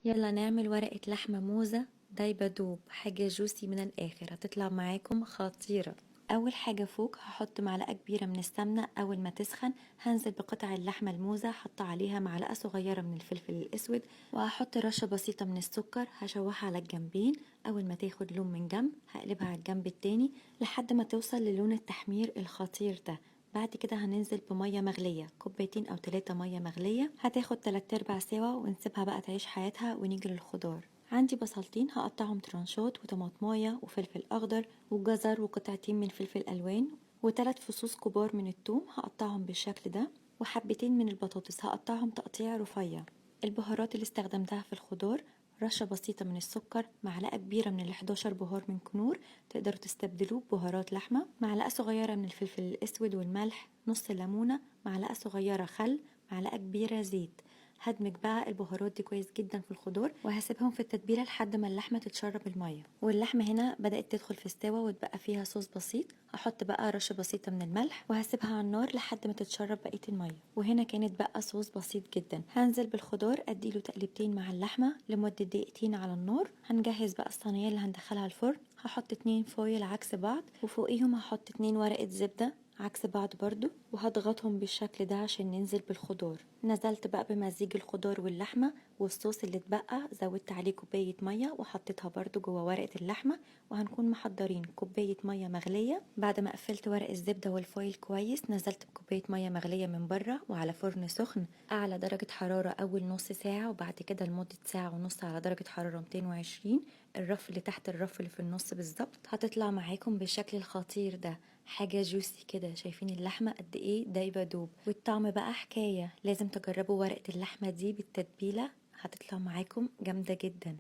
يلا نعمل ورقة لحمة موزة دايبة دوب، حاجة جوسي من الآخر، هتطلع معاكم خطيرة. أول حاجة فوق هحط معلقة كبيرة من السمنة. أول ما تسخن هنزل بقطع اللحمة الموزة، حط عليها معلقة صغيرة من الفلفل الأسود، وهحط رشة بسيطة من السكر. هشوحها على الجنبين. أول ما تاخد لون من جنب هقلبها على الجنب التاني لحد ما توصل للون التحمير الخطير ده. بعد كده هننزل بمية مغلية، كوبايتين أو 3 مية مغلية، هتاخد 3/4 سوا، ونسيبها بقى تعيش حياتها. ونيجي للخضار. عندي بصلتين هقطعهم ترانشات، وطماطماية وفلفل أخضر وجزر وقطعتين من فلفل ألوان، و3 فصوص كبار من الثوم هقطعهم بالشكل ده، وحبتين من البطاطس هقطعهم تقطيع رفيع. البهارات اللي استخدمتها في الخضار: رشة بسيطة من السكر، معلقة كبيرة من ال11 بهار من كنور، تقدروا تستبدلوه ببهارات لحمة، معلقة صغيرة من الفلفل الأسود والملح، نص ليمونة، معلقة صغيرة خل، معلقة كبيرة زيت. هدمج بقى البهارات دي كويس جدا في الخضار، وهسيبهم في التتبيله لحد ما اللحمه تتشرب الميه. واللحمه هنا بدات تدخل في السوا وتبقى فيها صوص بسيط، هحط بقى رشه بسيطه من الملح وهسيبها على النار لحد ما تتشرب بقيه الميه. وهنا كانت بقى صوص بسيط جدا. هنزل بالخضار اديله تقليبتين مع اللحمه لمده دقيقتين على النار. هنجهز بقى الصينيه اللي هندخلها الفرن. هحط 2 فويل عكس بعض، وفوقيهم هحط 2 ورقه زبده عكس بعض برضو، وهضغطهم بالشكل ده عشان ننزل بالخضار. نزلت بقى بمزيج الخضار واللحمة والصوص اللي اتبقى، زودت عليه كوباية مية وحطيتها برضو جوه ورقة اللحمة. وهنكون محضرين كوباية مية مغلية. بعد ما قفلت ورق الزبدة والفويل كويس، نزلت بكوباية مية مغلية من بره وعلى فرن سخن أعلى درجة حرارة أول نص ساعة، وبعد كده لمدة ساعة ونص على درجة حرارة 220. الرف اللي تحت الرف اللي في النص بالظبط. هتطلع معاكم بالشكل الخطير ده، حاجة جوسي كده. شايفين اللحمة قد ايه دايبة دوب، والطعم بقى حكاية. لازم تجربوا ورقة اللحمة دي بالتتبيلة، هتطلع معاكم جامدة جدا.